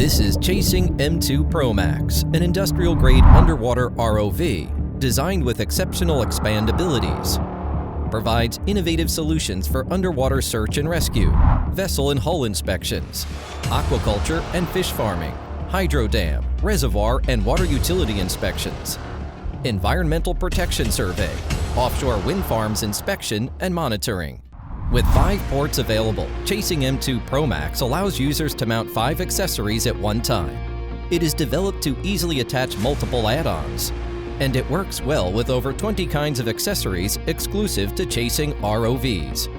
This is Chasing M2 Pro Max, an industrial-grade underwater ROV designed with exceptional expandabilities. Provides innovative solutions for underwater search and rescue, vessel and hull inspections, aquaculture and fish farming, hydro dam, reservoir and water utility inspections, environmental protection survey, offshore wind farms inspection and monitoring. With 5 ports available, Chasing M2 Pro Max allows users to mount 5 accessories at one time. It is developed to easily attach multiple add-ons, and it works well with over 20 kinds of accessories exclusive to Chasing ROVs.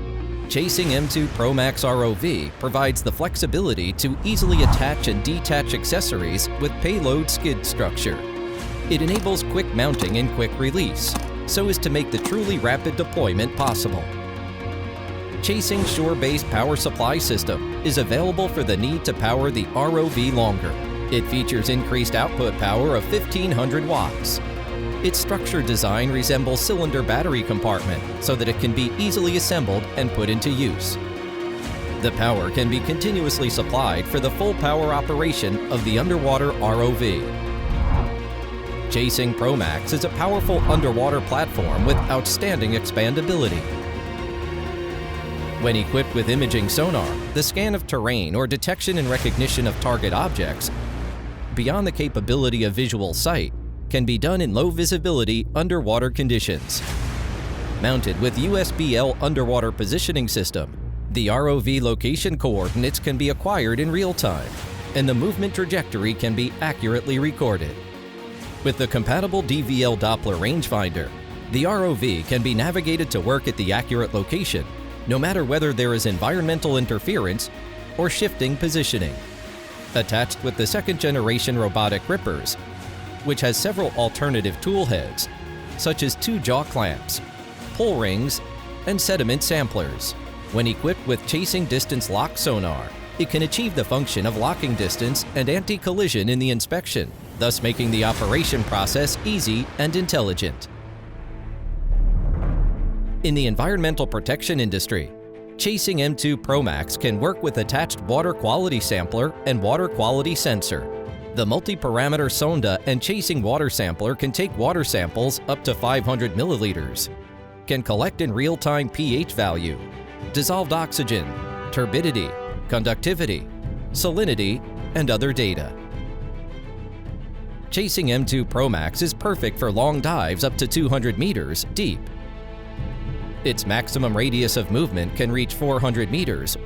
Chasing M2 Pro Max ROV provides the flexibility to easily attach and detach accessories with payload skid structure. It enables quick mounting and quick release, so as to make the truly rapid deployment possible. Chasing shore-based power supply system is available for the need to power the ROV longer. It features increased output power of 1500 watts. Its structure design resembles cylinder battery compartment so that it can be easily assembled and put into use. The power can be continuously supplied for the full power operation of the underwater ROV. Chasing Pro Max is a powerful underwater platform with outstanding expandability. When equipped with imaging sonar, the scan of terrain or detection and recognition of target objects beyond the capability of visual sight can be done in low visibility underwater conditions. Mounted with USBL underwater positioning system, the ROV location coordinates can be acquired in real time, and the movement trajectory can be accurately recorded. With the compatible DVL Doppler rangefinder, the ROV can be navigated to work at the accurate location, no matter whether there is environmental interference or shifting positioning. Attached with the second-generation robotic grippers, which has several alternative tool heads, such as 2 jaw clamps, pull rings, and sediment samplers. When equipped with Chasing Distance Lock Sonar, it can achieve the function of locking distance and anti-collision in the inspection, thus making the operation process easy and intelligent. In the environmental protection industry, Chasing M2 Pro Max can work with attached water quality sampler and water quality sensor. The multi-parameter sonda and Chasing water sampler can take water samples up to 500 milliliters, can collect in real-time pH value, dissolved oxygen, turbidity, conductivity, salinity, and other data. Chasing M2 Pro Max is perfect for long dives up to 200 meters deep. Its maximum radius of movement can reach 400 meters.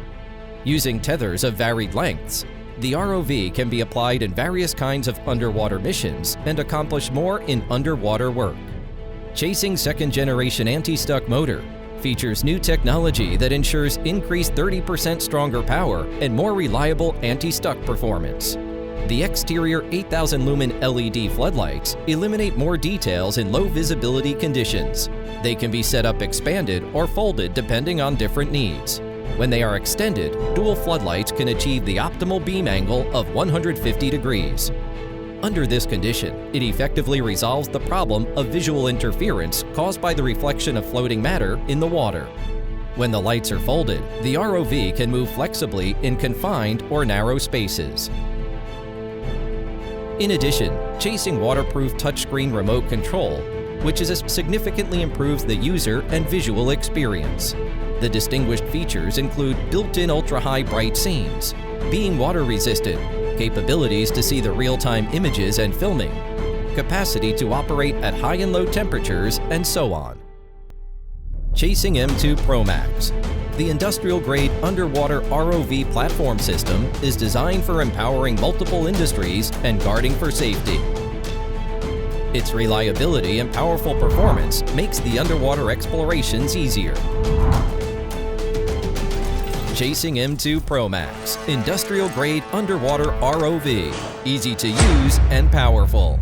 Using tethers of varied lengths, the ROV can be applied in various kinds of underwater missions and accomplish more in underwater work. Chasing second-generation anti-stuck motor features new technology that ensures increased 30% stronger power and more reliable anti-stuck performance. The exterior 8,000 lumen LED floodlights eliminate more details in low visibility conditions. They can be set up expanded or folded depending on different needs. When they are extended, dual floodlights can achieve the optimal beam angle of 150 degrees. Under this condition, it effectively resolves the problem of visual interference caused by the reflection of floating matter in the water. When the lights are folded, the ROV can move flexibly in confined or narrow spaces. In addition, Chasing waterproof touchscreen remote control, which significantly improves the user and visual experience. The distinguished features include built-in ultra-high bright scenes, being water-resistant, capabilities to see the real-time images and filming, capacity to operate at high and low temperatures, and so on. Chasing M2 Pro Max, the industrial-grade underwater ROV platform system, is designed for empowering multiple industries and guarding for safety. Its reliability and powerful performance makes the underwater explorations easier. Chasing M2 Pro Max, industrial-grade underwater ROV, easy to use and powerful.